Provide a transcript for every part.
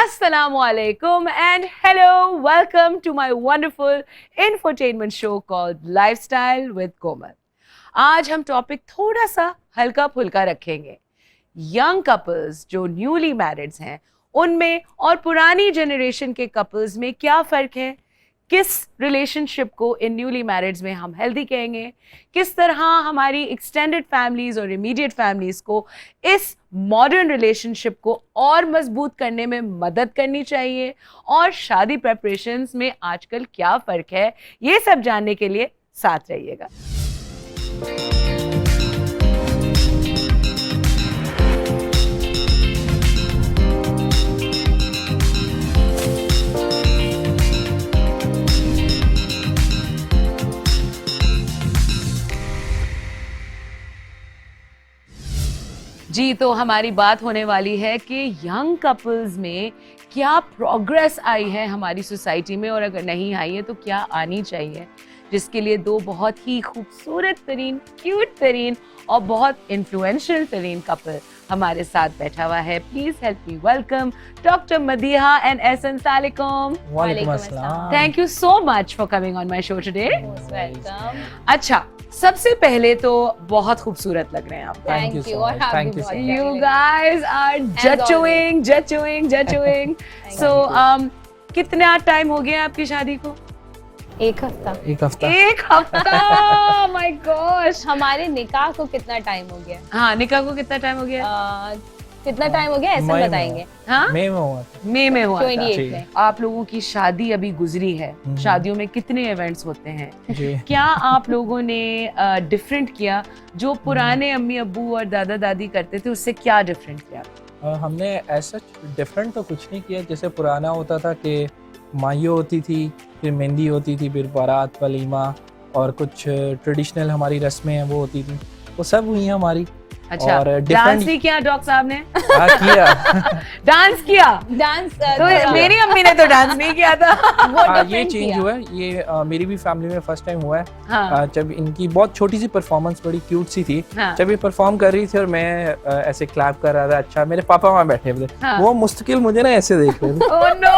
Assalamualaikum and hello, welcome to my wonderful infotainment show called Lifestyle with Komal. आज हम topic थोड़ा सा हल्का फुल्का रखेंगे. यंग कपल्स जो न्यूली मैरिड्स हैं उनमें और पुरानी जनरेशन के कपल्स में क्या फ़र्क है, किस रिलेशनशिप को इन न्यूली मैरिड्स में हम हेल्दी कहेंगे, किस तरह हमारी एक्सटेंडेड फैमिलीज और इमीडिएट फैमिलीज को इस मॉडर्न रिलेशनशिप को और मजबूत करने में मदद करनी चाहिए, और शादी प्रेपरेशंस में आजकल क्या फ़र्क है, ये सब जानने के लिए साथ रहिएगा. जी, तो हमारी बात होने वाली है कि यंग कपल्स में क्या प्रोग्रेस आई है हमारी सोसाइटी में, और अगर नहीं आई है तो क्या आनी चाहिए, जिसके लिए दो बहुत ही खूबसूरत तरीन, क्यूट तरीन और बहुत इन्फ्लुएंशियल तरीन कपल हमारे साथ बैठा हुआ है. Please help me welcome doctor Madiha and एहसन सालेकुम. वालेकुम अस्सलाम. Thank you so much for coming on my show today. Welcome. अच्छा, सबसे पहले तो बहुत खूबसूरत लग रहे हैं आप. Thank you so much. Thank you so much. You guys are judging. So, कितना टाइम हो गया आपकी शादी को? एक हफ्ता. एक हफ्ता. My gosh. हमारे निकाह को कितना टाइम हो गया? हाँ, निकाह को कितना टाइम हो गया? कितना टाइम हो गया ऐसा बताएंगे. हाँ, मई में हुआ था. मई में हुआ था. 28 में. आप लोगों की शादी अभी गुजरी है. शादियों में कितने इवेंट्स होते हैं? जी. क्या आप लोगों ने डिफरेंट किया? जो पुराने अम्मी अब्बू और दादा दादी करते थे उससे क्या डिफरेंट किया? हमने ऐसा डिफरेंट तो कुछ नहीं किया. जैसे पुराना होता था कि माइयो होती थी, फिर मेहंदी होती थी, फिर बारात, वलीमा और कुछ ट्रेडिशनल हमारी रस्में हैं वो होती थी, वो सब हुई हैं हमारी. अच्छा, और डांस नहीं किया डॉक्टर साहब ने? हाँ, किया. डांस किया. डांस तो मेरी अम्मी ने तो डांस नहीं किया था. ये चेंज हुआ है. ये मेरी भी फैमिली में फर्स्ट टाइम हुआ है. हाँ. जब इनकी बहुत छोटी सी परफॉर्मेंस, बड़ी क्यूट सी थी. हाँ. जब ये परफॉर्म कर रही थी और मैं ऐसे क्लैप कर रहा था, अच्छा मेरे पापा वहाँ बैठे हुए थे. हाँ. वो मुस्तकिल मुझे ना ऐसे देख रहे थे. Oh no!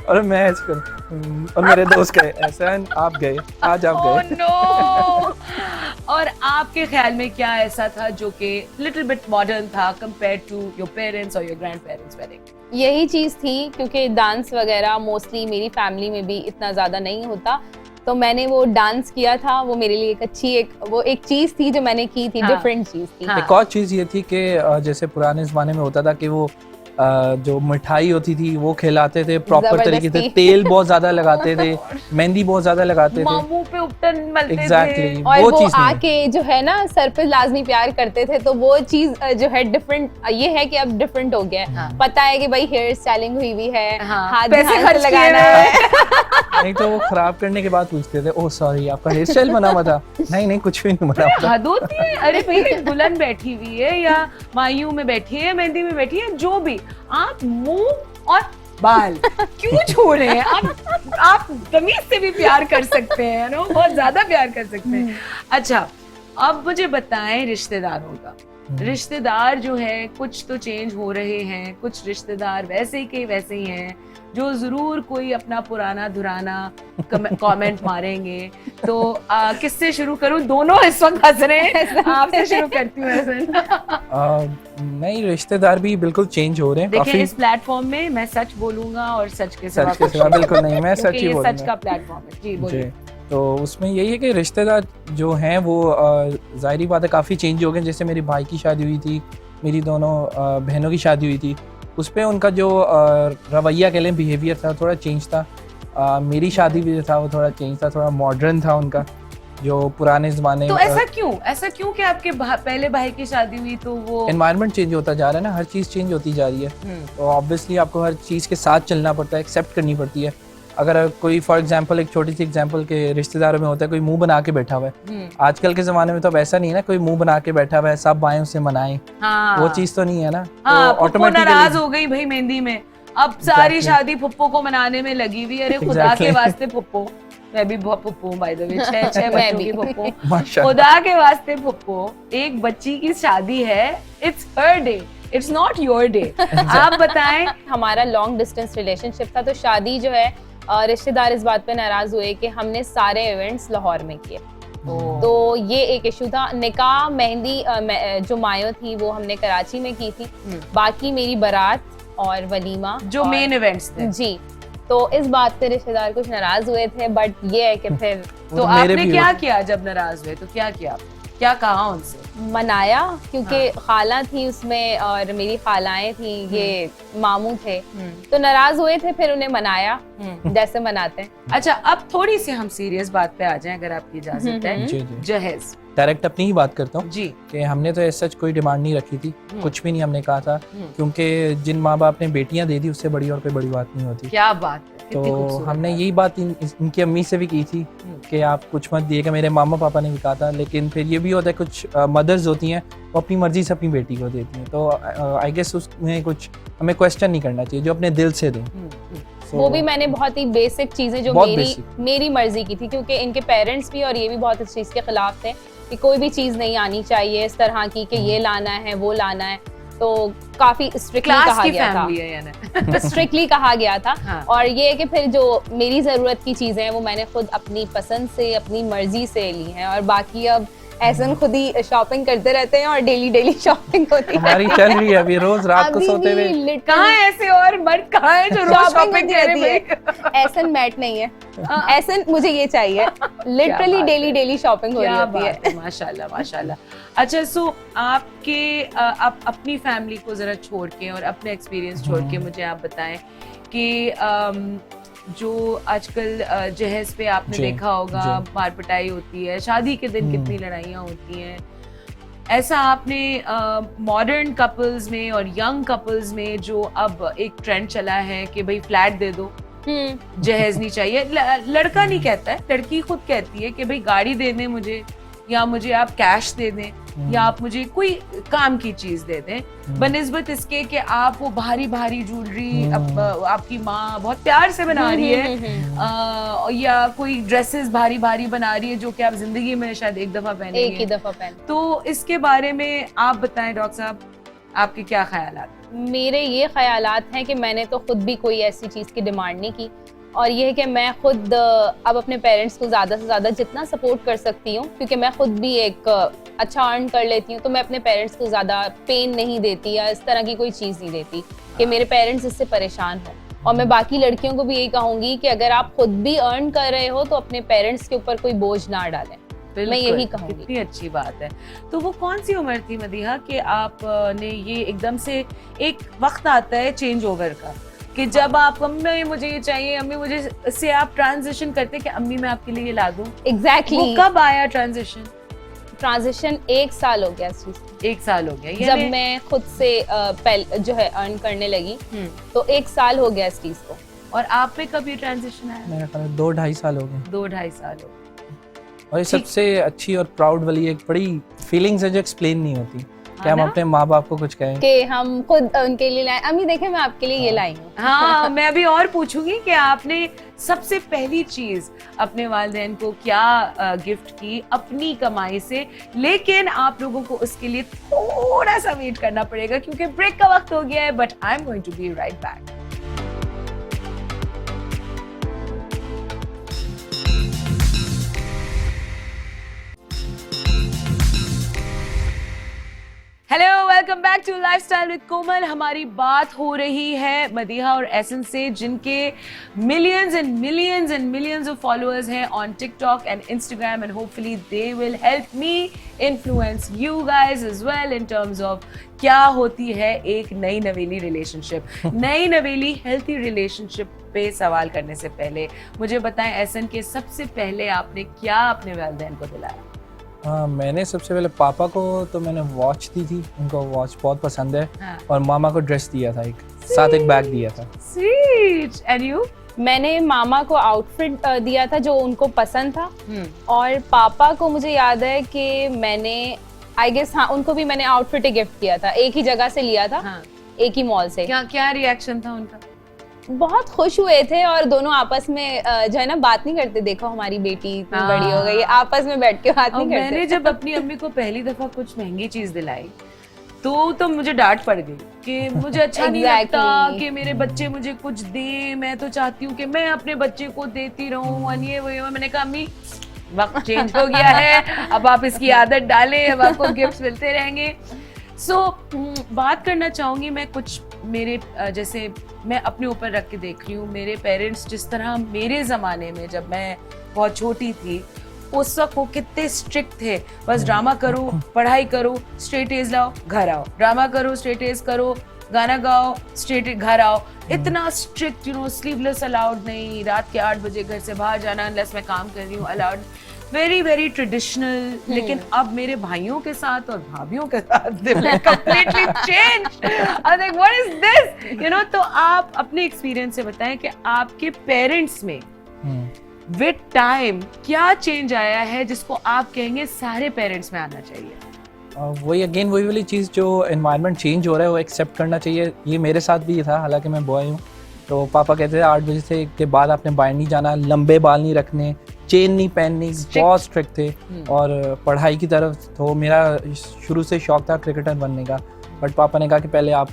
और मैं ऐसे और मेरे दोस्त गए ऐसा, आप गए, आज आप Oh गए. no! और आपके ख्याल में क्या ऐसा था जो कि लिटिल बिट मॉडर्न था कंपेयर्ड टू योर पेरेंट्स और योर ग्रैंड पेरेंट्स वेडिंग? यही चीज थी, क्योंकि डांस वगैरह मोस्टली मेरी फैमिली में भी इतना ज्यादा नहीं होता, तो मैंने वो डांस किया था. वो मेरे लिए एक अच्छी एक चीज थी जो मैंने की थी. हाँ. डिफरेंट चीज थी. हाँ. एक और चीज ये थी कि जैसे पुराने जमाने में होता था कि वो जो मिठाई होती थी वो खिलाते थे प्रॉपर तरीके से, तेल बहुत ज्यादा लगाते थे, मेहंदी बहुत ज्यादा लगाते थे, मामू पे उपटन मलते Exactly. थे. और वो चीज़ नहीं. आके जो है ना सर पे लाजमी प्यार करते थे, तो वो चीज जो है डिफरेंट, ये है कि अब डिफरेंट हो गया है. हाँ. पता है कि भाई हेयर स्टाइलिंग हुई भी है, हाँ. हाथ पैसे ध्यान खर्च से किए लगाना हुए है. नहीं तो वो खराब करने के बाद पूछते थे, ओह सॉरी आपका हेयर स्टाइल बना हुआ था. नहीं कुछ भी नहीं बना हुआ था. हद होती है. अरे भाई, दुल्हन बैठी हुई है या मायूं में बैठी है, मेहंदी में बैठी है, जो भी, आप मुंह और बाल क्यों छोड़ रहे हैं? आप तमीज से भी प्यार कर सकते हैं ना, बहुत ज्यादा प्यार कर सकते हैं. अच्छा, अब मुझे बताएं रिश्तेदारों का. रिश्तेदार जो है कुछ तो चेंज हो रहे हैं, कुछ रिश्तेदार वैसे के वैसे ही हैं जो जरूर कोई अपना पुराना धुराना कमेंट मारेंगे. तो किससे शुरू करूं? दोनों इस वक्त हंस रहे हैं. आपसे शुरू करती हूँ. नहीं, रिश्तेदार भी बिल्कुल चेंज हो रहे हैं. देखिए, काफी इस प्लेटफॉर्म में मैं सच बोलूंगा और सच के सच के सिवा बिल्कुल नहीं, मैं सच ही ये बोलूंगा. सच का प्लेटफॉर्म है. जी बोलिए. तो उसमें यही है कि रिश्तेदार जो हैं वो ज़ाहिरी बात है काफ़ी चेंज हो गए. जैसे मेरी भाई की शादी हुई थी, मेरी दोनों बहनों की शादी हुई थी, उस पर उनका जो रवैया कह लें, बिहेवियर था, थोड़ा चेंज था. मेरी शादी भी था वो थोड़ा चेंज था, थोड़ा मॉडर्न था उनका, जो पुराने ज़माने. तो ऐसा क्यों कि आपके पहले भाई की शादी हुई तो वो एनवायरनमेंट चेंज होता जा रहा है ना, हर चीज़ चेंज होती जा रही है. तो ऑब्वियसली आपको हर चीज़ के साथ चलना पड़ता है, एक्सेप्ट करनी पड़ती है. अगर कोई फॉर एग्जांपल, एक छोटी सी एग्जांपल के रिश्तेदारों में होता है कोई मुंह बना के बैठा हुआ है. आजकल के जमाने में तो अब ऐसा नहीं है ना, कोई मुंह बना के बैठा हुआ है, सब आए उसे मनाएं. हाँ. वो चीज तो नहीं है ना. हाँ, तो पुप्पो नाराज हो गई भाई मेहंदी में, अब सारी शादी पुप्पो को मनाने में लगी हुई. अरे खुदा के वास्ते पुप्पो, मैं भी बहुत पुप्पो हूँ बाय द वे, 6 बच्चों की पुप्पो. खुदा के वास्ते पुप्पो, एक बच्ची की शादी है, it's her day. It's not your day. आप बताएं। हमारा लॉन्ग डिस्टेंस रिलेशनशिप था, तो शादी जो है रिश्तेदार इस बात पे नाराज हुए कि हमने सारे इवेंट्स लाहौर में किए, तो ये एक इशू था। निकाह मेहंदी जो मायो थी वो हमने कराची में की थी, बाकी मेरी बारात और वलीमा जो मेन इवेंट्स थे जी, तो इस बात पे रिश्तेदार कुछ नाराज हुए थे, बट ये है कि फिर तो आपने क्या किया जब नाराज हुए? तो क्या किया, क्या कहा उनसे? मनाया, क्योंकि खाला थी उसमें और मेरी खालाएं थी, ये मामू थे, तो नाराज हुए थे, फिर उन्हें मनाया जैसे मनाते हैं। अच्छा, अब थोड़ी सी हम सीरियस बात पे आ जाएं अगर आपकी इजाजत है। जी जी जहेज डायरेक्ट अपनी ही बात करता हूँ जी, कि हमने तो ऐसा कोई डिमांड नहीं रखी थी, कुछ भी नहीं हमने कहा था, क्योंकि जिन माँ बाप ने बेटियां दे दी उससे बड़ी और कोई बड़ी बात नहीं होती। क्या बात है, तो कितनी खूबसूरत हमने बात। यही बात इनकी अम्मी से भी की थी कि आप कुछ मत दिएगा, मेरे मामा पापा ने भी कहा था। लेकिन फिर ये भी होता है कुछ मदर्स होती हैं वो अपनी मर्जी से अपनी बेटी को देती हैं, तो आई गेस उसमें कुछ हमें क्वेश्चन नहीं करना चाहिए, जो अपने दिल से दें। वो भी मैंने बहुत ही बेसिक चीजें जो मेरी मर्जी की थी, क्योंकि इनके पेरेंट्स भी और ये भी बहुत इस चीज के खिलाफ थे कि कोई भी चीज नहीं आनी चाहिए इस तरह की कि ये लाना है वो लाना है, तो काफी स्ट्रिक्टली कहा गया था, स्ट्रिक्टली कहा गया था। हाँ। और ये है कि फिर जो मेरी जरूरत की चीजें हैं वो मैंने खुद अपनी पसंद से अपनी मर्जी से ली हैं, और बाकी अब ऐसा खुद ही शॉपिंग करते रहते हैं और डेली शॉपिंग होती है। हमारी चल रही है अभी रोज रात को सोते हुए। कहाँ ऐसे और मर्द कहाँ है जो रोज शॉपिंग कर रहे हैं? ऐसा मैट नहीं है, ऐसा मुझे ये चाहिए, लिटरली डेली शॉपिंग हो रही होती है। माशाल्लाह माशाल्लाह। अच्छा, सो आपके आप अपनी फैमिली को जरा छोड़ के और अपने एक्सपीरियंस छोड़ के मुझे आप बताएं कि जो आजकल जहेज पे आपने देखा होगा मार पिटाई होती है, शादी के दिन कितनी लड़ाइयाँ होती हैं, ऐसा आपने मॉडर्न कपल्स में और यंग कपल्स में जो अब एक ट्रेंड चला है कि भाई फ्लैट दे दो, जहेज नहीं चाहिए, लड़का नहीं कहता है, लड़की खुद कहती है कि भाई गाड़ी दे दें मुझे, या मुझे आप कैश दे दें, या आप मुझे कोई काम की चीज दे दें, बनिस्बत इसके कि आप वो भारी भारी ज्वेलरी आपकी माँ बहुत प्यार से बना रही है, या कोई ड्रेसेस भारी भारी बना रही है जो कि आप जिंदगी में शायद एक दफा पहनेंगे, एक ही दफा पहने। तो इसके बारे में आप बताएं डॉक्टर साहब, आपके क्या ख्यालात? मेरे ये ख्यालात हैं कि मैंने तो खुद भी कोई ऐसी चीज़ की डिमांड नहीं की, और ये है कि मैं खुद अब अपने पेरेंट्स को ज़्यादा से ज़्यादा जितना सपोर्ट कर सकती हूँ, क्योंकि मैं खुद भी एक अच्छा अर्न कर लेती हूँ, तो मैं अपने पेरेंट्स को ज़्यादा पेन नहीं देती या इस तरह की कोई चीज़ नहीं देती कि मेरे पेरेंट्स इससे परेशान हो। और मैं बाकी लड़कियों को भी यही कहूँगी कि अगर आप खुद भी अर्न कर रहे हो तो अपने पेरेंट्स के ऊपर कोई बोझ ना डालें, मैं यही कहूँगी। कितनी अच्छी बात है। तो वो कौन सी उम्र थी मदीहा कि आपने ये एकदम से, एक वक्त आता है चेंज ओवर का कि जब आप अम्मी मुझे ये चाहिए, अम्मी मुझे, से आप ट्रांजिशन करते कि अम्मी मैं आपके लिए ये ला दूं? एग्जैक्टली। वो कब आया ट्रांजिशन? 1 साल हो गया इस चीज को। 1 साल हो गया जब मैं खुद से जो है अर्न करने लगी, तो 1 साल हो गया इस चीज को। और आप पे कब ये ट्रांजिशन आया? मेरे ख्याल 2-2.5 साल हो गए। 2-2.5 साल हो गए। और ये सबसे अच्छी और प्राउड वाली एक बड़ी फीलिंग्स है जो एक्सप्लेन नहीं होती कि हम अपने माँ बाप को कुछ कहें कि हम खुद उनके लिए लाए, अम्मी देखे मैं आपके लिए ये लाई हूँ। हाँ, मैं अभी और पूछूंगी कि आपने सबसे पहली चीज अपने वालिदैन को क्या गिफ्ट की अपनी कमाई से, लेकिन आप लोगों को उसके लिए थोड़ा सा वेट करना पड़ेगा क्योंकि ब्रेक का वक्त हो गया है, but I am going to be right back. Hello, welcome back to lifestyle with Komal. हमारी बात हो रही है मदीहा और एसेंस से, जिनके millions and millions and millions of followers हैं on TikTok and Instagram, and hopefully they will help me influence you guys as well in terms of क्या होती है एक नई नवेली रिलेशनशिप। नई नवेली हेल्थी रिलेशनशिप पे सवाल करने से पहले मुझे बताएं एहसन के सबसे पहले आपने क्या अपने वालिदैन को दिलाया? हाँ, मैंने सबसे पहले पापा को तो मैंने वॉच दी थी, उनको वॉच बहुत पसंद है। हाँ। और मामा को ड्रेस दिया था, साथ एक बैग दिया था। स्वीट। And you? मैंने मामा को आउटफिट दिया था जो उनको पसंद था, और पापा को मुझे याद है कि मैंने आई गेस हाँ उनको भी मैंने आउटफिट ही गिफ्ट किया था, एक ही जगह से लिया था। हाँ। एक ही मॉल से। क्या क्या रिएक्शन था उनका? बहुत खुश हुए थे, और दोनों आपस में जो है ना बात नहीं करते, देखो हमारी बेटी इतनी बड़ी हो गई है, आपस में बैठ के बात नहीं करते। मैंने जब अपनी अम्मी को पहली दफा कुछ महंगी चीज दिलाई तो मुझे डांट पड़ गई कि मुझे अच्छा नहीं लगता Exactly. कि मेरे बच्चे मुझे कुछ दें, मैं तो चाहती हूँ कि मैं अपने बच्चे को देती रहूं और ये वो। मैंने कहा अम्मी वक्त चेंज हो गया है, अब आप इसकी आदत डालें, अब आपको गिफ्ट्स मिलते रहेंगे। बात करना चाहूँगी मैं कुछ मेरे जैसे मैं अपने ऊपर रख के देख रही हूँ, मेरे पेरेंट्स जिस तरह मेरे ज़माने में जब मैं बहुत छोटी थी उस वक्त वो कितने स्ट्रिक्ट थे। बस ड्रामा करो, पढ़ाई करो, स्ट्रेट एज लाओ, घर आओ, ड्रामा करो, स्ट्रेट एज करो, गाना गाओ, स्ट्रेट घर आओ। इतना स्ट्रिक्ट, स्लीवलेस अलाउड नहीं, रात के 8 बजे घर से बाहर जाना अनलेस मैं काम कर रही हूँ अलाउड, वेरी वेरी ट्रेडिशनल। लेकिन अब मेरे भाइयों के साथ और भाभीियों के साथ completely changed. I was like, what is this? तो आप अपने एक्सपीरियंस से बताएं कि आपके पेरेंट्स में विद टाइम क्या चेंज आया है जिसको आप कहेंगे सारे पेरेंट्स में आना चाहिए। वही वाली चीज़, जो एनवायरनमेंट चेंज हो रहा है वो एक्सेप्ट करना चाहिए। ये मेरे साथ भी था, हालांकि मैं बॉय हूँ। तो पापा कहते थे 8 बजे से के बाद आपने बाहर नहीं जाना, लंबे बाल नहीं रखने, चेन नहीं पहननी, बहुत स्ट्रिक्ट थे। और पढ़ाई की तरफ तो मेरा शुरू से शौक था क्रिकेटर बनने का, बट पापा ने कहा कि पहले आप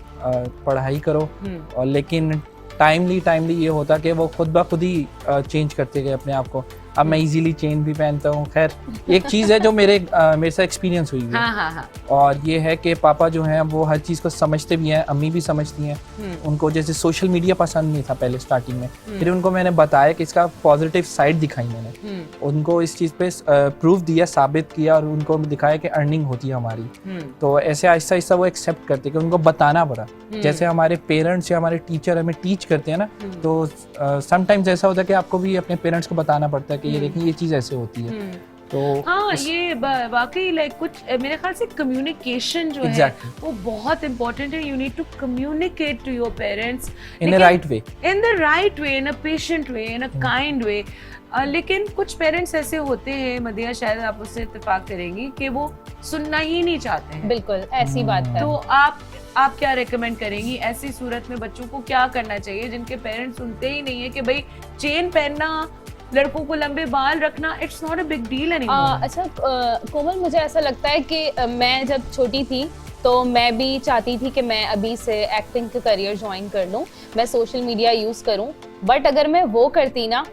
पढ़ाई करो। और लेकिन टाइमली ये होता कि वो खुद ब खुद ही चेंज करते गए अपने आप को। अब मैं इजीली चेन भी पहनता हूँ। खैर एक चीज़ है जो मेरे साथ एक्सपीरियंस हुई है। हाँ। और ये है कि पापा जो हैं वो हर चीज़ को समझते भी हैं, अम्मी भी समझती हैं। उनको जैसे सोशल मीडिया पसंद नहीं था पहले स्टार्टिंग में, फिर उनको मैंने बताया कि इसका पॉजिटिव साइड दिखाई मैंने, उनको इस चीज़ पे प्रूफ दिया, साबित किया और उनको दिखाया कि अर्निंग होती है हमारी। तो ऐसे आहिस्ता आहिस्ता वो एक्सेप्ट करते कि उनको बताना पड़ा। जैसे हमारे पेरेंट्स या हमारे टीचर हमें टीच करते हैं ना, तो समटाइम्स ऐसा होता है कि आपको भी अपने पेरेंट्स को बताना पड़ता है कि ये देखिए ये चीज़ ऐसे होती है। तो हाँ ये वाकई लाइक कुछ मेरे ख्याल से कम्युनिकेशन जो है वो बहुत इम्पोर्टेंट है। You need to communicate to your parents in the right way, in a patient way, in a kind way. लेकिन कुछ पेरेंट्स ऐसे होते हैं, मदिया शायद आप उससे इत्तेफाक करेंगी, कि वो सुनना ही नहीं चाहते हैं। बिल्कुल ऐसी बात है। तो आप क्या रेकमेंड करेंगी ऐसी सूरत में? बच्चों को क्या करना चाहिए जिनके पेरेंट्स सुनते ही नहीं है कि भाई चेन पहनना, लड़कों को लंबे बाल रखना, it's not a big deal anymore. अच्छा कोमल, मुझे ऐसा लगता है कि मैं जब छोटी थी तो मैं भी चाहती थी कि मैं अभी से एक्टिंग का करियर ज्वाइन कर लूँ, मैं सोशल मीडिया यूज़ करूँ। बट अगर मैं वो करती ना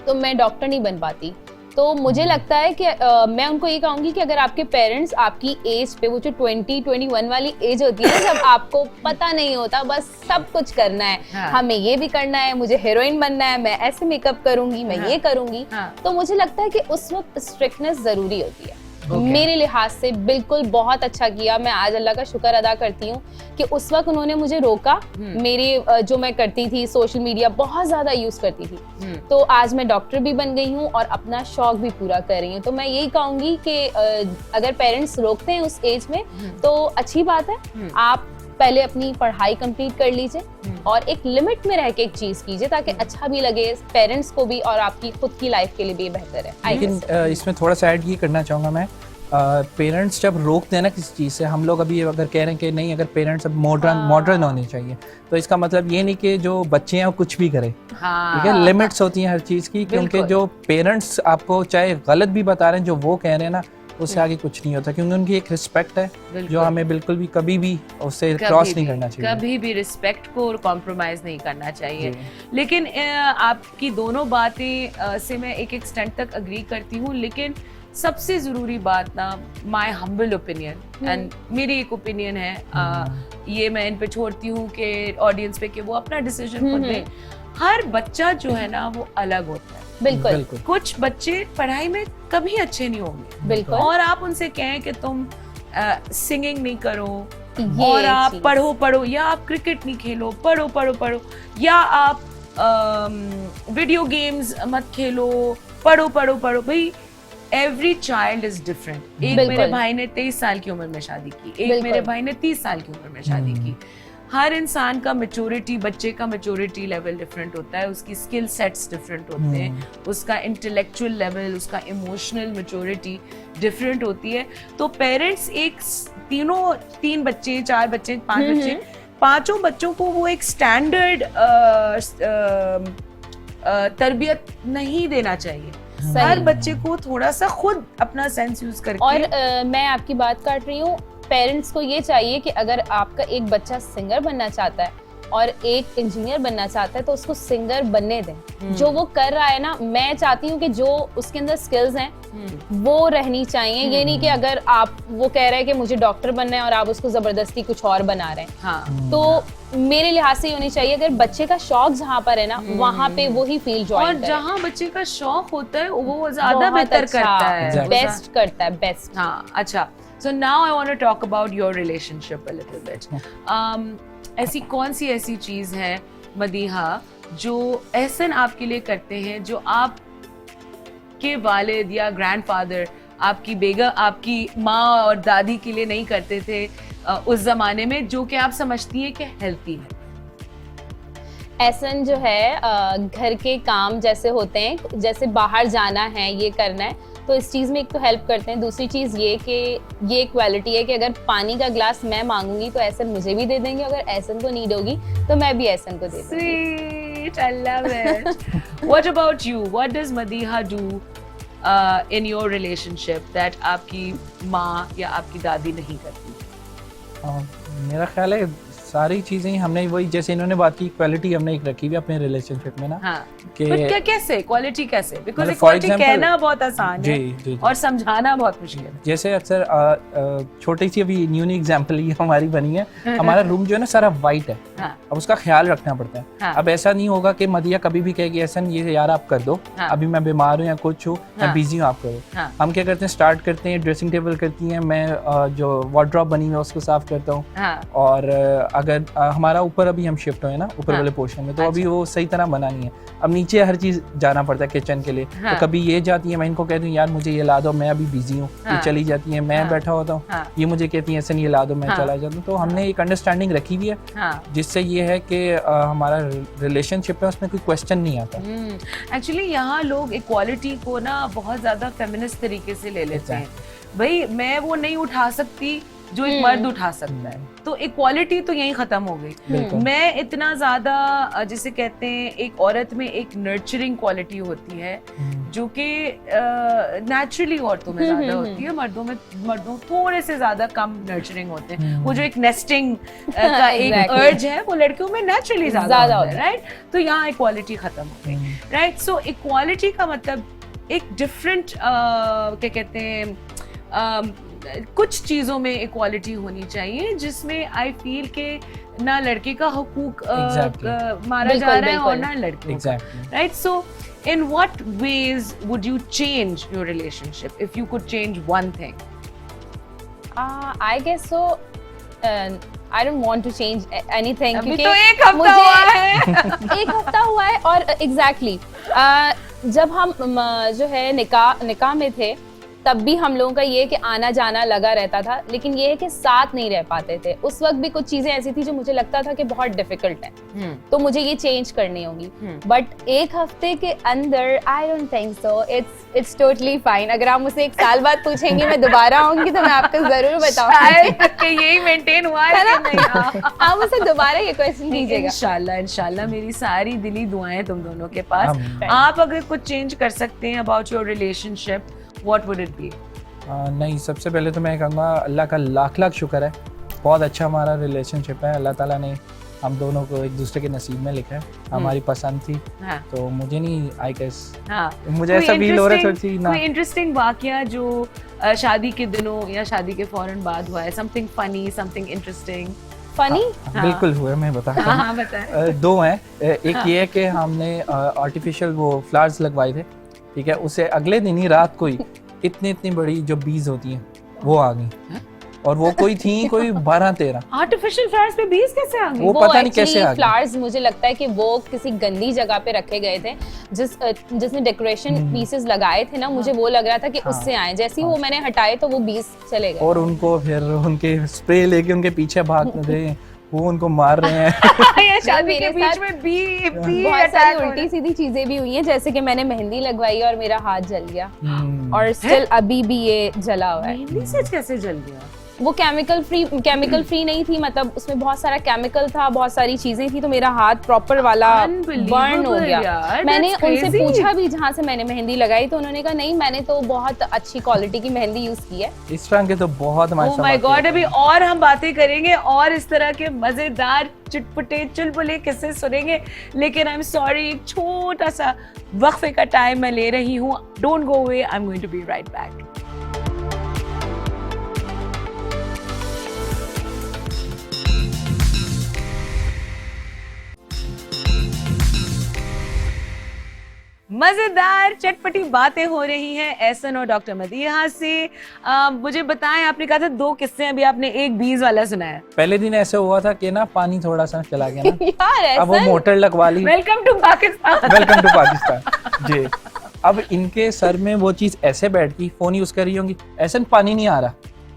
तो मैं डॉक्टर नहीं बन पाती। तो मुझे लगता है कि मैं उनको ये कहूँगी कि अगर आपके पेरेंट्स आपकी एज पे, वो जो 20-21 वाली एज होती है जब आपको पता नहीं होता, बस सब कुछ करना है, हमें ये भी करना है, मुझे हीरोइन बनना है, मैं ऐसे मेकअप करूंगी, मैं ये करूंगी, तो मुझे लगता है कि उस वक्त स्ट्रिक्टनेस जरूरी होती है। मेरे लिहाज से बिल्कुल बहुत अच्छा किया। मैं आज अल्लाह का शुक्र अदा करती हूँ कि उस वक्त उन्होंने मुझे रोका। मेरे जो मैं करती थी, सोशल मीडिया बहुत ज्यादा यूज करती थी, तो आज मैं डॉक्टर भी बन गई हूँ और अपना शौक भी पूरा कर रही हूँ। तो मैं यही कहूंगी कि अगर पेरेंट्स रोकते हैं उस एज में तो अच्छी बात है, आप पहले अपनी पढ़ाई कंप्लीट कर लीजिए और एक लिमिट में रह के एक चीज कीजिए ताकि अच्छा भी लगे पेरेंट्स को भी और आपकी खुद की लाइफ के लिए भी बेहतर है। लेकिन इसमें थोड़ा सा ऐड ये करना चाहूँगा मैं, पेरेंट्स जब रोकते हैं ना किसी चीज़ से, हम लोग अभी अगर कह रहे हैं कि नहीं, अगर पेरेंट्स अब मॉडर्न होने चाहिए, तो इसका मतलब ये नहीं कि जो बच्चे हैं वो कुछ भी करें। ठीक है, लिमिट्स होती हैं हर चीज़ की, क्योंकि जो पेरेंट्स आपको चाहे गलत भी बता रहे हैं, जो वो कह रहे हैं ना, उससे आगे कुछ नहीं होता, क्योंकि उनकी एक रिस्पेक्ट है जो हमें बिल्कुल भी कभी भी उससे क्रॉस नहीं करना चाहिए। कभी भी रिस्पेक्ट को कॉम्प्रोमाइज नहीं करना चाहिए। लेकिन आपकी दोनों बातें से मैं एक एक्सटेंट तक अग्री करती हूँ, लेकिन सबसे जरूरी बात ना, माय हम्बल ओपिनियन एंड मेरी एक ओपिनियन है, ये मैं इन पे छोड़ती हूँ कि ऑडियंस पे कि वो अपना डिसीजन खुद लें। हर बच्चा जो है ना वो अलग होता है। बिल्कुल। कुछ बच्चे पढ़ाई में कभी अच्छे नहीं होंगे, बिल्कुल, और आप उनसे कहें कि तुम सिंगिंग नहीं करो और आप पढ़ो, या आप क्रिकेट नहीं खेलो, पढ़ो, या आप वीडियो गेम्स मत खेलो, पढ़ो। भाई एवरी चाइल्ड इज डिफरेंट। एक मेरे भाई ने 23 साल की उम्र में शादी की, एक मेरे भाई ने 30 साल की उम्र में शादी की। हर इंसान का मैच्योरिटी, बच्चे का मैच्योरिटी लेवल डिफरेंट होता है, उसकी स्किल सेट्स डिफरेंट होते हैं, उसका इंटेलेक्चुअल लेवल, उसका इमोशनल मैच्योरिटी डिफरेंट होती है। तो पेरेंट्स तीन बच्चे, 4 बच्चे, 5 बच्चे, पांचों बच्चों को वो एक स्टैंडर्ड तरबियत नहीं देना चाहिए। हर बच्चे को थोड़ा सा खुद अपना सेंस यूज करके। और मैं आपकी बात काट रही हूँ, पेरेंट्स को ये चाहिए कि अगर आपका एक बच्चा सिंगर बनना चाहता है और एक इंजीनियर बनना चाहता है तो उसको सिंगर बनने दें। जो वो कर रहा है ना, मैं चाहती हूँ कि जो उसके अंदर स्किल्स हैं वो रहनी चाहिए। ये नहीं कि अगर आप वो कह रहे हैं कि मुझे डॉक्टर बनना है और आप उसको जबरदस्ती कुछ और बना रहे हैं। हाँ। तो मेरे लिहाज से ये होनी चाहिए, अगर बच्चे का शौक जहाँ पर है ना वहाँ पे वो ही फील्ड और ज्वाइन करे। जहाँ बच्चे का शौक होता है वो ज्यादा बेहतर करता है, Exactly. बेस्ट करता है, बेस्ट। हाँ, अच्छा। So now I want to talk about your relationship a little bit. ऐसी कौन सी ऐसी चीज है मदीहा जो एहसन आपके लिए करते हैं जो आप के वालिद या ग्रैंडफादर आपकी बेगम, आपकी माँ और दादी के लिए नहीं करते थे उस जमाने में, जो कि आप समझती हैं कि हेल्थी है? एहसन जो है घर के काम जैसे होते हैं, जैसे बाहर जाना है, ये करना है, तो इस चीज़ में एक तो हेल्प करते हैं। दूसरी चीज़ ये कि ये क्वालिटी है कि अगर पानी का ग्लास मैं मांगूंगी तो एहसन मुझे भी दे देंगे, अगर एहसन को नीड होगी तो मैं भी एहसन को दे दूंगी। Sweet, I love it. What about you? What does Madiha do in your relationship that आपकी माँ या आपकी दादी नहीं करती? मेरा ख्याल है सारी चीज़ें हमने वही, जैसे इन्होंने बात की, क्वालिटी हमने एक रखी हुई अपने रिलेशनशिप में ना। हाँ। कि But क्या कैसे क्वालिटी कैसे? बिकॉज मतलब इक्वालिटी for example- कहना बहुत आसान है जी। और समझाना बहुत मुश्किल है। जैसे अक्सर छोटी सी अभी न्यू एग्जांपल ये हमारी बनी है, हमारा रूम जो है ना सारा वाइट है। हाँ। अब उसका ख्याल रखना पड़ता है। हाँ। अब ऐसा नहीं होगा कि मदिया कभी भी कहेगी ऐसा ये यार आप कर दो, हाँ। अभी मैं बीमार हूँ या कुछ हूँ, मैं हाँ। बिजी हूँ, आप करो। हाँ। हम क्या करते हैं, स्टार्ट करते हैं, ड्रेसिंग टेबल करती हैं, मैं जो वार्डरोब बनी हुई है उसको साफ करता हूँ। हाँ। और अगर हमारा ऊपर अभी हम शिफ्ट हुए ना ऊपर हाँ। वाले पोर्शन में, तो अच्छा। अभी वो सही तरह बना नहीं है। अब नीचे हर चीज जाना पड़ता है किचन के लिए। हाँ। तो कभी ये जाती है, मैं इनको कहती हूँ यार मुझे ये ला दो, मैं अभी बिजी हूँ, हाँ। ये चली जाती है, मैं हाँ। बैठा होता हूँ, हाँ। ये मुझे कहती है ऐसे ये ला दो, मैं हाँ। चला जाता हूँ। तो हमने एक अंडरस्टैंडिंग रखी हुई है, हाँ। जिससे ये है कि हमारा रिलेशनशिप है उसमें कोई क्वेश्चन नहीं आता। एक्चुअली यहाँ लोग इक्वालिटी को ना बहुत ज्यादा फेमिनिस्ट तरीके से ले लेते हैं। भाई मैं वो नहीं उठा सकती जो एक मर्द उठा सकता है, तो इक्वालिटी तो यहीं खत्म हो गई। बिल्कुल। मैं इतना ज्यादा जिसे कहते हैं एक औरत में एक नर्चरिंग क्वालिटी होती है जो कि नेचुरली औरतों में ज्यादा होती है, मर्दों थोड़े से ज्यादा कम नर्चरिंग होते हैं। वो जो एक नेस्टिंग का एक Exactly. अर्ज है वो लड़कियों में नेचुरली ज्यादा होता है, राइट? तो यहाँ इक्वालिटी खत्म हो गई, राइट? सो इक्वालिटी का मतलब एक डिफरेंट क्या कहते हैं कुछ चीजों में इक्वालिटी होनी चाहिए जिसमें आई फील के ना लड़के का हुकूक मारा जा रहा है और ना लड़कियों का, right? So in what ways would you change your relationship if you could change one thing? I guess so. I don't want to change anything. अभी क्योंकि तो एक हफ्ता हुआ है। एक हफ्ता हुआ है और एग्जैक्टली जब हम जो है निकाह में थे तब भी हम लोगों का ये कि आना जाना लगा रहता था, लेकिन ये है कि साथ नहीं रह पाते थे। उस वक्त भी कुछ चीजें ऐसी थी जो मुझे लगता था कि बहुत डिफिकल्ट है, तो मुझे ये चेंज करनी होगी। बट एक हफ्ते के अंदर I don't think so, it's totally fine. अगर आप मुझसे एक साल बाद पूछेंगे मैं दोबारा आऊंगी तो मैं आपको जरूर बताऊंगी यही मेंटेन हुआ है कि नहीं? आप मुझसे दोबारा ये क्वेश्चन कीजिएगा। इंशाल्लाह मेरी सारी दिली दुआएं तुम दोनों के पास। आमीन। आप अगर कुछ चेंज कर सकते हैं about your relationship, what would it be? नहीं, सबसे पहले तो मैं कहूँगा अल्लाह का लाख लाख शुक्र है, बहुत अच्छा हमारा रिलेशनशिप है। अल्लाह ताला ने हम दोनों को एक दूसरे के नसीब में लिखा है, हमारी पसंद थी। हाँ। तो मुझे नहीं, आई गेस हाँ। मुझे ऐसा फील हो रहा है ना। कोई इंटरेस्टिंग वाकया जो शादी के दिनों या शादी के फौरन बाद हुआ है, something funny, something interesting? Funny? हाँ, बिल्कुल हुआ, मैं बताता हूँ। हाँ, बताएं। दो हैं। एक ये है कि हमने आर्टिफिशियल वो फ्लावर्स लगवाए थे, ठीक है, उससे अगले दिन ही रात को ही इतनी बड़ी जो बीज होती हैं वो आ गई, और वो कोई थी कोई 12-13 आर्टिफिशियल फ्लावर्स पे बीज कैसे आ गई? वो पता नहीं कैसे आ गई। फ्लावर्स मुझे लगता है कि वो किसी गंदी जगह पे रखे गए थे, जिसने डेकोरेशन पीसेस लगाए थे ना, मुझे वो लग रहा था कि उससे आए। जैसे ही वो मैंने हटाए तो वो बीज चले गए। और उनको फिर उनके स्प्रे लेके उनके पीछे भाग रहे हैं, वो उनको मार रहे हैं। ये शादी के मेरे बीच साथ में बी बहुत अटैक सारी हो रहा उल्टी सीधी चीजें भी हुई हैं, जैसे कि मैंने मेहंदी लगवाई और मेरा हाथ जल गया, हम्म। और स्टिल अभी भी ये जला हुआ है। मेहंदी से कैसे जल गया? वो केमिकल फ्री नहीं थी, मतलब उसमें बहुत सारा केमिकल था, बहुत सारी चीजें थी, तो मेरा हाथ प्रॉपर वाला बर्न हो गया। यार, मैंने that's उनसे crazy. पूछा भी जहाँ से मैंने मेहंदी लगाई, तो उन्होंने कहा नहीं मैंने तो बहुत अच्छी क्वालिटी की मेहंदी यूज की है। इस तरह के तो बहुत हमारे ओह साथ माय आते गॉड, हैं। अभी और हम बातें करेंगे और इस तरह के मजेदार चुटपुटे चुलबुले किस्से सुनेंगे, लेकिन आई एम सॉरी, एक छोटा सा वक्फे का टाइम मैं ले रही हूँ। Don't go away, I am going to be right back. मजेदार चटपटी बातें हो रही हैं एहसन और डॉक्टर मदीहा से। मुझे बताएं, आपने कहा था 2 किस्से, अभी आपने एक बीज वाला सुनाया। पहले दिन ऐसे हुआ था कि ना पानी थोड़ा सा चला गया ना, यार अब वो ऐसा मोटर लगवा ली। Welcome to Pakistan. Welcome to Pakistan ji. अब इनके सर में वो चीज ऐसे बैठ गई, फोन यूज कर रही होंगी, ऐसा पानी नहीं आ रहा,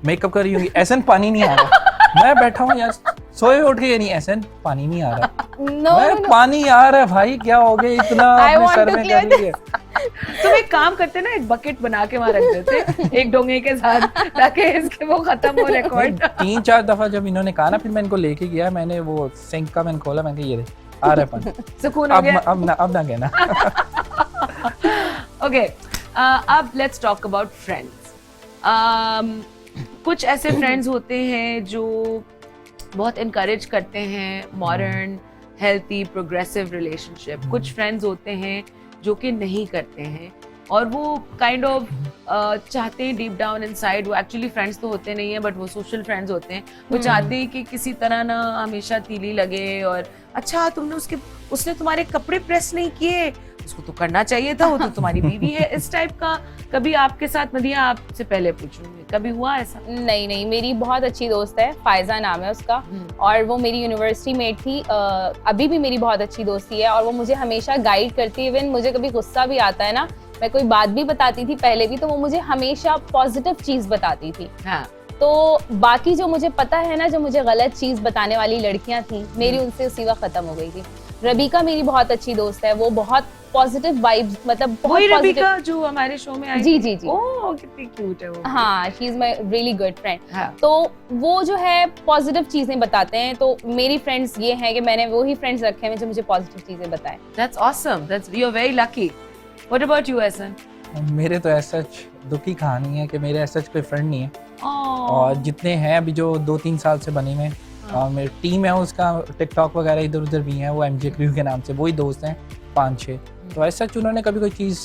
मेकअप कर रही होंगी, ऐसा पानी नहीं आ रहा। मैं बैठा हूँ यार, सोए उठ के, नहीं ऐसा पानी नहीं आ रहा। मैं पानी आ रहा है भाई, क्या हो गया इतना अपने सर में कर रही है। तुम एक काम करते ना, एक बकेट बना के वहां रख देते एक डोंगे के साथ, ताकि इसके वो खत्म हो रिकॉर्ड। 3-4 दफा जब इन्होंने कहा ना, फिर मैं इनको लेके गया, मैंने वो सिंक का मैंने खोला, मैंने कहा ये आ रहा है पानी, सुकून हो गया। अब ना कहना। ओके, अब लेट्स टॉक अबाउट फ्रेंड्स। कुछ ऐसे फ्रेंड्स होते हैं जो बहुत इनकरेज करते हैं मॉडर्न हेल्थी प्रोग्रेसिव रिलेशनशिप। कुछ फ्रेंड्स होते हैं जो कि नहीं करते हैं, और वो काइंड ऑफ चाहते हैं डीप डाउन इनसाइड, वो एक्चुअली फ्रेंड्स तो होते नहीं है बट वो सोशल फ्रेंड्स होते हैं। वो चाहते हैं कि किसी तरह ना हमेशा तीली लगे, और अच्छा तुमने उसने तुम्हारे कपड़े प्रेस नहीं किए, उसको तो करना चाहिए था, वो तो तुम्हारी बीवी है, इस टाइप का। कभी आपके साथ, मदिया आपसे पहले पूछूंगी, कभी हुआ ऐसा? नहीं, मेरी बहुत अच्छी दोस्त है, फायजा नाम है उसका, और वो मेरी यूनिवर्सिटी मेट थी, अभी भी मेरी बहुत अच्छी दोस्ती है, और वो मुझे हमेशा गाइड करती है। इवन मुझे कभी गुस्सा भी आता है ना, मैं कोई बात भी बताती थी पहले भी, तो वो मुझे हमेशा पॉजिटिव चीज बताती थी। हाँ। तो बाकी जो मुझे पता है ना, जो मुझे गलत चीज बताने वाली लड़कियां थी, मेरी उनसे उसी वक्त खत्म हो गई थी। रबीका मेरी बहुत अच्छी दोस्त है, वो बहुत पॉजिटिव वाइब्स, मतलब बहुत वही पॉजिटिव। रबीका जो हमारे शो में आई जी थी? जी जी। ओह कितनी क्यूट है वो। हाँ, she is my really good friend. हाँ। तो वो जो है पॉजिटिव चीजें बताते हैं, तो मेरी फ्रेंड्स ये हैं कि मैंने वो ही फ्रेंड्स रखे हैं जो मुझे पॉजिटिव चीजें बताएं। That's awesome. You're very lucky. What about you, Ehsan? मेरे तो ऐसा दुख की कहानी है कि मेरे ऐसा कोई फ्रेंड नहीं है, Oh. और जितने हैं अभी जो 2-3 साल से बने हुए, मेरी टीम है उसका, टिकटॉक वगैरह इधर उधर भी है, वो एमजे क्रू के नाम से, वही दोस्त हैं 5-6। तो ऐसा उन्होंने कभी कोई चीज़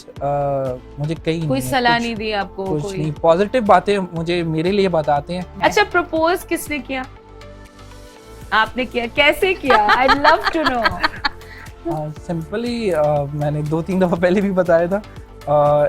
मुझे कही कोई नहीं, सलाह कुछ- नहीं दी आपको? कुछ कोई नहीं, पॉजिटिव बातें मुझे मेरे लिए बताते हैं। अच्छा, प्रपोज किसने किया? आपने किया? कैसे किया? I'd love to know. Simply मैंने 2-3 दफ़ा पहले भी बताया था।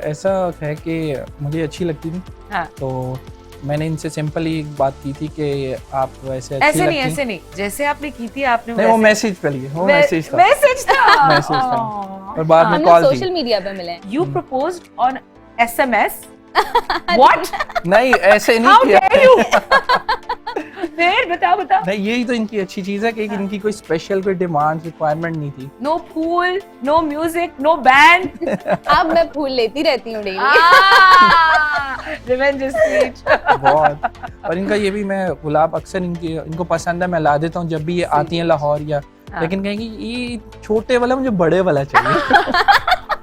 ऐसा है कि मुझे अच्छी लगती थी, हाँ। तो मैंने इनसे सिंपली एक बात की थी कि आप वैसे अच्छी ऐसे नहीं, लगती। ऐसे नहीं, जैसे आपने की थी आपने नहीं, वो मैसेज पे लिए, वो मैसेज था। मैसेज था। मैसेज था। Oh. और बाद में हम कॉल लोग थी। सोशल मीडिया पे मिले हैं। You proposed on SMS? What? नहीं, ऐसे How नहीं किया। dare you? फिर बताओ। नहीं, यही तो इनकी अच्छी चीज है कि इनकी कोई स्पेशल कोई डिमांड रिक्वायरमेंट नहीं थी। No pool, no music, no band. अब मैं फूल लेती रहती हूँ डेली। Revenge speech. बहुत। और इनका ये भी, मैं गुलाब अक्सर इनको पसंद है, मैं ला देता हूँ जब भी ये आती हैं लाहौर या, हाँ। लेकिन कहेंगी ये छोटे वाला, मुझे बड़े वाला चाहिए।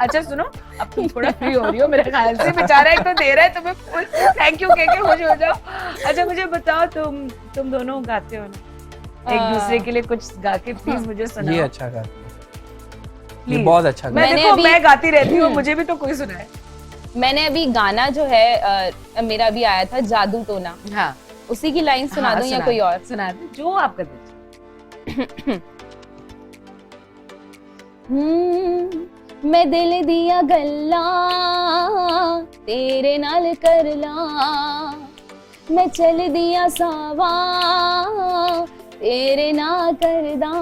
अच्छा सुनो, अब तुम थोड़ा फ्री हो रही हो मेरे ख्याल से, बेचारा एक तो दे रहा है तुम्हें फुल थैंक यू कह के खुश हो जाओ। अच्छा मुझे बताओ, तुम दोनों गाते हो ना, एक दूसरे के लिए कुछ गा के प्लीज मुझे सुनाओ। ये अच्छा गाती है, ये Please. बहुत अच्छा गाती मैं है। मैंने देखो अभी- मैं गाती रहती हूँ, मुझे भी तो कोई सुनाए। मैंने अभी गाना जो है मेरा अभी आया था जादू टोना, हाँ उसी की लाइन सुना दूं या कोई और? सुना दो जो आपका दिल। मैं दिल दिया गल्ला तेरे नाल कर ला, मैं चल दिया सावा तेरे ना कर दा।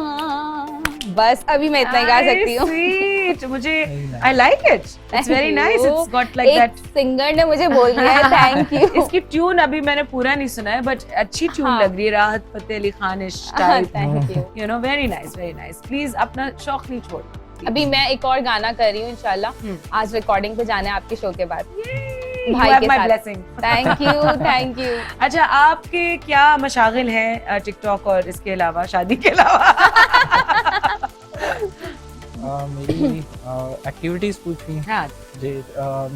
बस अभी मैं इतना ही गा सकती हूँ। Sweet. मुझे Very nice. I like it. It's very nice. It's got like एक that. सिंगर ने मुझे बोल दिया है थैंक यू। इसकी ट्यून अभी मैंने पूरा नहीं सुना है, बट अच्छी ट्यून हाँ। लग रही है, Rahat Fateh Ali Khan style. Thank you. You know, very nice. Please अपना शौक नहीं छोड़। अभी मैं एक और गाना कर रही हूँ इंशाल्लाह। हम्म। आज रिकॉर्डिंग पे जाना है आपके शो के बाद। Yay! you भाई have के my साथ। blessing. थैंक यू अच्छा, आपके क्या मशागिल हैं टिकटॉक और इसके अलावा, शादी के अलावा? मेरी एक्टिविटीज़ पूछ रही हैं हाँ, जी।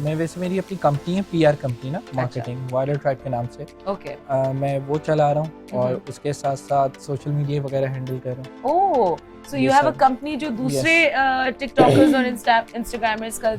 मैं वैसे मेरी अपनी कंपनी है, PR कंपनी ना, मार्केटिंग वायरल ट्राइब के नाम से। ओके। मैं वो चला रहा हूँ और उसके साथ साथ सोशल मीडिया वगैरह हैंडल कर रहा हूँ। ओह, सो यू ये हैव अ सब- कंपनी जो दूसरे टिकटॉकर्स और इंस्टाग्रामर्स का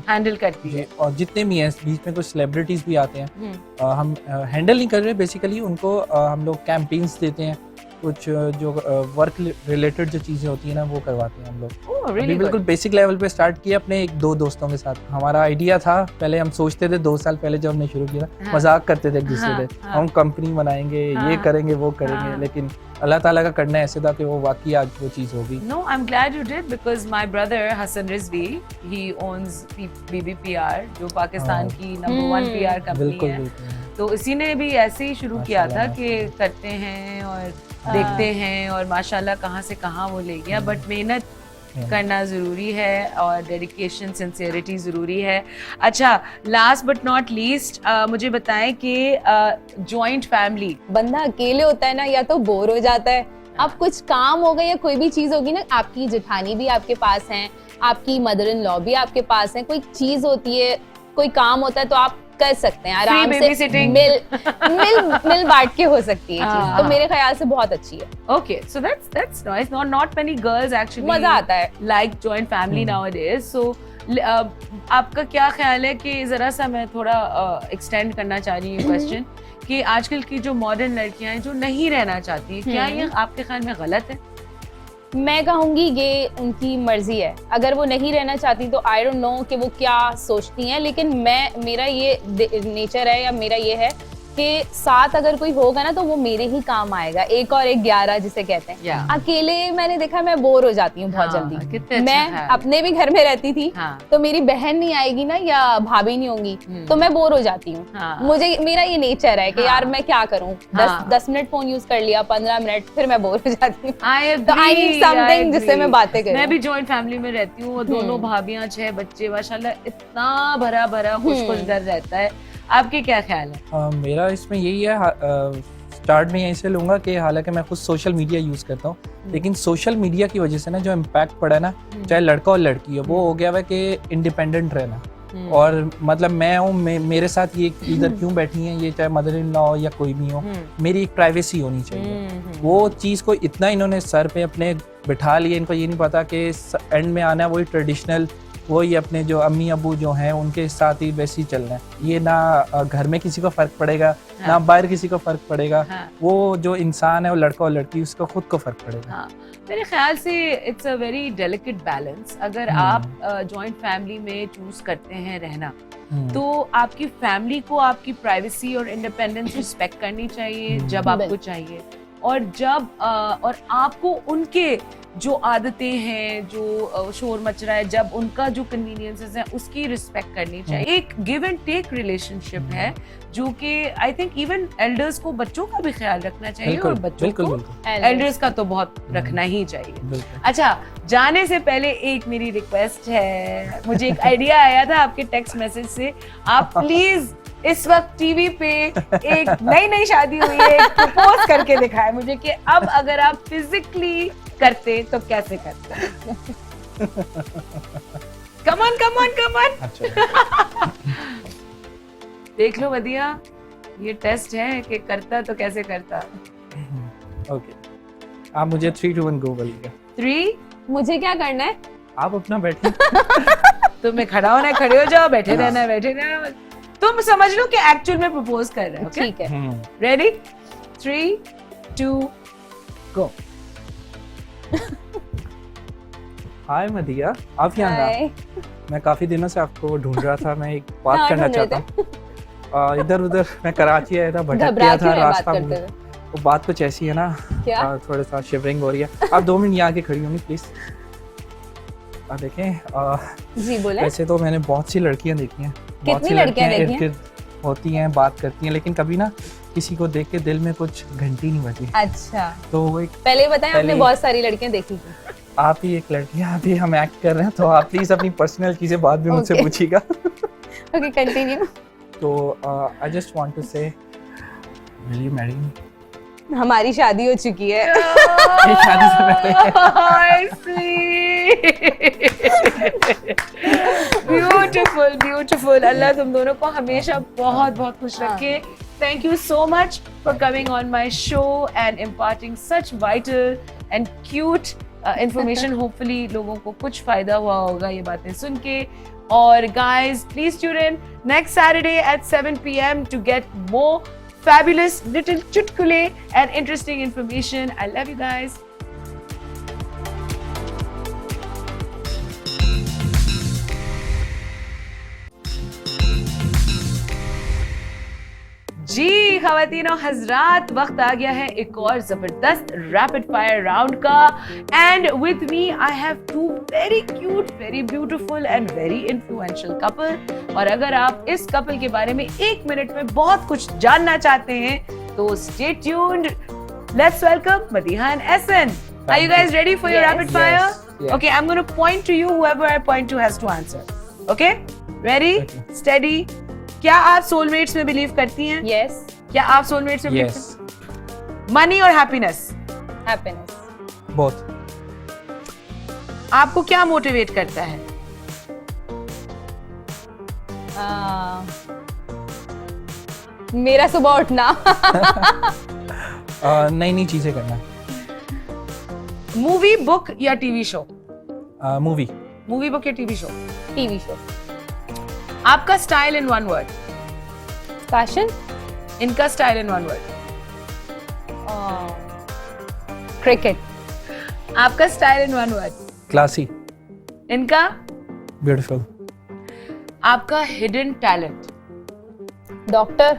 हैंडल करती जी, है। और जितने भी हैं बीच में कुछ सेलिब्रिटीज़ भी आते हैं, हम्म, हम हैंडल नहीं कर रहे बेसिकली उनको। हम लोग कैंपेन्स देते हैं, कुछ जो वर्क रिलेटेड जो चीज़ें होती हैं ना वो करवाते हैं हम लोग। ओह, अभी रियली बिल्कुल बेसिक लेवल पे स्टार्ट किया अपने एक दो दोस्तों के साथ। हमारा आइडिया था, पहले हम सोचते थे 2 साल पहले जब हमने शुरू किया, हाँ। मजाक करते थे एक दूसरे हाँ, से, हाँ। हम कंपनी बनाएंगे, ये हाँ। करेंगे, वो करेंगे, हाँ। लेकिन अल्लाह ताला का करना ऐसे था कि वो वाकई आज वो चीज़ हो गई। No, I'm glad you did because my brother Hassan Rizvi, he owns BBPR, जो पाकिस्तान हाँ। की नंबर 1 PR कंपनी बिल्कुल है। बिल्कुल। तो इसी ने भी ऐसे ही शुरू किया था माशाल्लाह, कि करते हैं और देखते हैं और माशाल्लाह कहाँ से कहाँ वो ले गया। बट मेहनत करना ज़रूरी है और डेडिकेशन, सिंसियरिटी ज़रूरी है। अच्छा, लास्ट बट नॉट लीस्ट मुझे बताएं कि जॉइंट फैमिली। बंदा अकेले होता है ना, या तो बोर हो जाता है, अब कुछ काम होगा या कोई भी चीज होगी ना, आपकी जेठानी भी आपके पास हैं, आपकी मदर इन लॉ भी आपके पास हैं, कोई चीज होती है, कोई काम होता है तो आप कर सकते हैं आराम से, babysitting। मिल बांट के हो सकती है चीज, तो हाँ। मेरे ख्याल से बहुत अच्छी है, Okay, so that's nice. Not many girls actually मजा आता है। like joint family nowadays. So आपका क्या ख्याल है कि जरा सा मैं थोड़ा एक्सटेंड करना चाह रही हूँ क्वेश्चन कि आजकल की जो मॉडर्न लड़कियां हैं जो नहीं रहना चाहती, क्या ये आपके ख्याल में गलत है? मैं कहूंगी ये उनकी मर्जी है, अगर वो नहीं रहना चाहती तो आई डोंट नो कि वो क्या सोचती हैं, लेकिन मेरा ये नेचर है या मेरा ये है कि साथ अगर कोई होगा ना तो वो मेरे ही काम आएगा, 1 और 1 11 जिसे कहते हैं। Yeah. अकेले मैंने देखा मैं बोर हो जाती हूँ बहुत हाँ, जल्दी। कितने अच्छे मैं ख्याल। अपने भी घर में रहती थी, हाँ। तो मेरी बहन नहीं आएगी ना या भाभी नहीं होंगी, तो मैं बोर हो जाती हूँ। हाँ। मुझे मेरा ये नेचर है कि हाँ। यार मैं क्या करूँ, हाँ। 10 मिनट फोन यूज कर लिया, 15 मिनट, फिर मैं बोर हो जाती हूँ। तो I need I something जिससे agree. मैं बातें करूं। मैं भी जॉइंट फैमिली में रहती हूँ और दोनों भाभियां, 6 बच्चे, माशाल्लाह इतना भरा भरा खुश घर रहता है। आपके क्या ख्याल है? मेरा इसमें यही है, स्टार्ट में यहीं से लूँगा कि हालांकि मैं खुद सोशल मीडिया यूज़ करता हूँ, लेकिन सोशल मीडिया की वजह से ना जो इम्पैक्ट पड़ा है ना, चाहे लड़का और लड़की हो, वो हो गया है कि इंडिपेंडेंट रहना। और मतलब मैं हूँ, मेरे साथ ये इधर क्यों बैठी हैं, ये चाहे मदर इन लॉ या कोई भी हो, मेरी एक प्राइवेसी होनी चाहिए। वो चीज़ को इतना इन्होंने सर पे अपने बिठा लिया, इनको ये नहीं पता कि एंड में आना वही ट्रेडिशनल, वही अपने जो अम्मी अबू जो हैं उनके साथ ही वैसे ही चलना है। ये ना घर में किसी को फ़र्क पड़ेगा, ना बाहर किसी को फ़र्क पड़ेगा। वो जो इंसान है, वो लड़का और लड़की, उसको खुद को फ़र्क पड़ेगा। हाँ, मेरे ख्याल से it's a very delicate balance. अगर आप जॉइंट फैमिली में चूज करते हैं रहना, तो आपकी फैमिली को आपकी प्राइवेसी और इंडिपेंडेंस रिस्पेक्ट करनी चाहिए जब आपको चाहिए, और जब और आपको उनके जो आदतें हैं, जो शोर मच रहा है, जब उनका जो कन्वीनियंसेस हैं उसकी रिस्पेक्ट करनी चाहिए। एक गिव एंड टेक रिलेशनशिप है जो कि आई थिंक इवन एल्डर्स को बच्चों का भी ख्याल रखना चाहिए और बच्चों को एल्डर्स का तो बहुत रखना ही चाहिए। अच्छा, जाने से पहले एक मेरी रिक्वेस्ट है, मुझे एक आइडिया आया था आपके टेक्स्ट मैसेज से, आप प्लीज इस वक्त टीवी पे एक नई शादी हुई है, प्रपोज करके दिखाए मुझे कि अब अगर आप फिजिकली करते तो कैसे करते। Come on. देख लो वदिया, ये टेस्ट है कि करता तो कैसे करता। ओके, आप मुझे 3 2 1 गो बोलिए। 3, मुझे क्या करना है? आप अपना बैठिए। तुम्हें खड़ा होना है, खड़े हो जाओ, बैठे रहना है, बैठे रहना है। तुम समझ लो कि एक्चुअल में प्रपोज कर रहे हो। ठीक है, रेडी? 3 2 गो। हाय मदिया, आप यहाँ Hi. मैं काफी दिनों से आपको ढूंढ रहा था। मैं एक बात हाँ, करना ढूंढ रहे चाहता हूँ। इधर उधर मैं कराची आया था, भटक घबरा गया क्यों था है बात रास्ता करते भूल। हुए? वो बात कुछ ऐसी है ना, क्या? थोड़ा सा शिवरिंग हो रही है। आप 2 मिनट यहाँ आके खड़ी होंगी प्लीज। देखें, जी बोले। वैसे तो मैंने बहुत सी लड़कियां देखी हैं, बहुत सी कितनी लड़कियां देखी हैं? इर्द-गिर्द होती हैं, बात करती हैं, लेकिन कभी ना किसी को देख के दिल में कुछ घंटी नहीं बजी। अच्छा, तो वो एक पहले बताएं, आपने पहले- बहुत सारी लड़कियां देखी थी। आप ही एक लड़की हैं, अभी हम एक्ट कर रहे हैं, तो आप प्लीज अपनी पर्सनल चीजें बाद में मुझसे Okay. पूछिएगा। Okay, continue. तो आई जस्ट वांट टू से विल यू मैरी मी? हमारी शादी हो चुकी है। ये शादी से पहले ब्यूटीफुल ब्यूटीफुल। अल्लाह तुम दोनों को हमेशा बहुत बहुत खुश रखे। Thank you so much for coming on my show and imparting such vital and cute information. Hopefully लोगों को कुछ फायदा हुआ होगा ये बातें सुन के। और guys, please tune in next Saturday at 7 p.m. to get more fabulous little chutkule and interesting information. I love you guys. जी ख़वातीन और हज़रात, वक्त आ गया है एक और ज़बरदस्त रैपिड फायर राउंड का। And with me I have two very cute, very beautiful and very influential couple. और अगर आप इस कपल के बारे में 1 मिनट में बहुत कुछ जानना चाहते हैं तो stay tuned. Let's welcome Madiha and Ahsan. Are you guys ready for your rapid fire? Yes. Okay, I'm going to point to you. Whoever I point to has to answer. Okay? Ready? Okay. Steady. क्या आप soulmates में believe करती हैं? Yes. क्या आप soulmates में believe Yes. करती हैं? मनी और हैप्पीनेस, Happiness. Both. आपको क्या मोटिवेट करता है? मेरा सुबह उठना। नई नई चीजें करना। मूवी, बुक या TV show? Movie. Movie, book या टीवी शो? TV show. आपका style in one word? Fashion. इनका style in one word? Cricket. आपका style in one word? Classy. इनका? ब्यूटीफुल। आपका हिडन टैलेंट? डॉक्टर।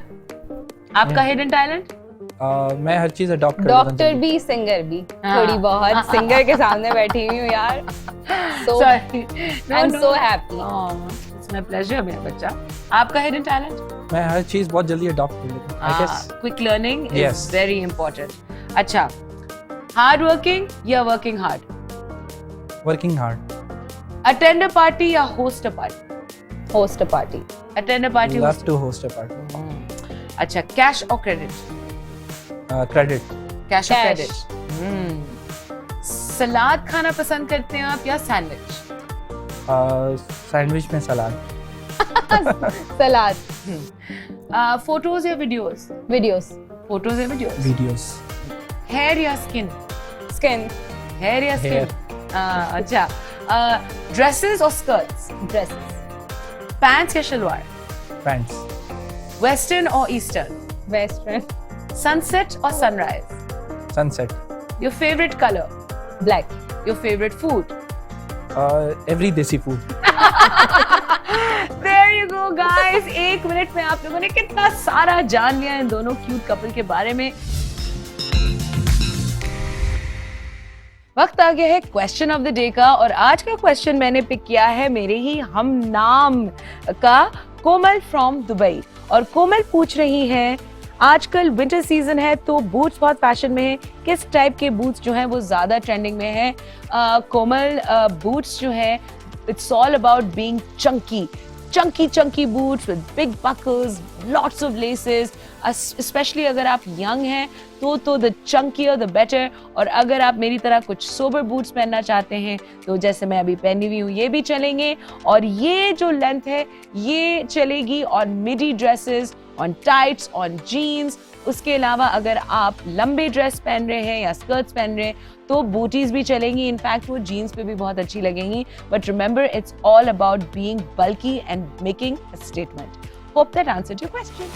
आपका हिडन टैलेंट? मैं हर चीज अडॉप्ट कर डॉक्टर भी, सिंगर भी। हाँ। थोड़ी बहुत सिंगर के सामने बैठी हुई हूँ यार। So Sorry. I'm so happy. It's my pleasure मेरा बच्चा। आपका हिडन टैलेंट? मैं हर चीज बहुत जल्दी अडॉप्ट कर लेता हूँ। I guess quick learning is Yes. Very important. अच्छा, हार्ड वर्किंग या working hard? Working hard. Attend a party या host a party? Host a party. Attend a party, love to host a party. अच्छा, cash और credit? Credit. Cash और Cash. Credit. Salad खाना पसंद करते हैं आप या सैंडविच? सैंडविच में सलाद। सलाद। फोटोज या वीडियोस? वीडियोस। फोटोज या वीडियोस? वीडियोस। हेयर या स्किन? स्किन। हेयर या स्किन? अच्छा, ड्रेसेस और स्कर्ट्स? ड्रेसेस। पैंट्स या शलवार? पैंट्स। वेस्टर्न और ईस्टर्न? वेस्टर्न। सनसेट और sunrise? Sunset. Your favourite colour? Black. Your favourite food? Every desi food. There you go guys, 1 minute में आप लोगों ने कितना सारा जान लिया इन दोनों क्यूट कपल के बारे में। वक्त आ गया है क्वेश्चन ऑफ द डे का, और आज का क्वेश्चन मैंने पिक किया है मेरे ही हम नाम का, कोमल फ्रॉम दुबई। और कोमल पूछ रही है, आजकल विंटर सीजन है तो बूट्स बहुत फैशन में है, किस टाइप के बूट्स जो हैं वो ज्यादा ट्रेंडिंग में है? कोमल, बूट्स जो है it's all about being chunky boots with big buckles, lots of laces, especially अगर आप young हैं तो the chunkier the better। और अगर आप मेरी तरह कुछ sober boots पहनना चाहते हैं तो जैसे मैं अभी पहनी हुई हूँ ये भी चलेंगे, और ये जो लेंथ है ये चलेगी on midi dresses, on tights, on jeans। उसके अलावा अगर आप लंबे ड्रेस पहन रहे हैं या स्कर्ट्स पहन रहे हैं तो बूटीज भी चलेंगी, इनफैक्ट वो जीन्स पे भी बहुत अच्छी लगेंगी। But remember, it's all about being bulky and making a statement. Hope that answered your question.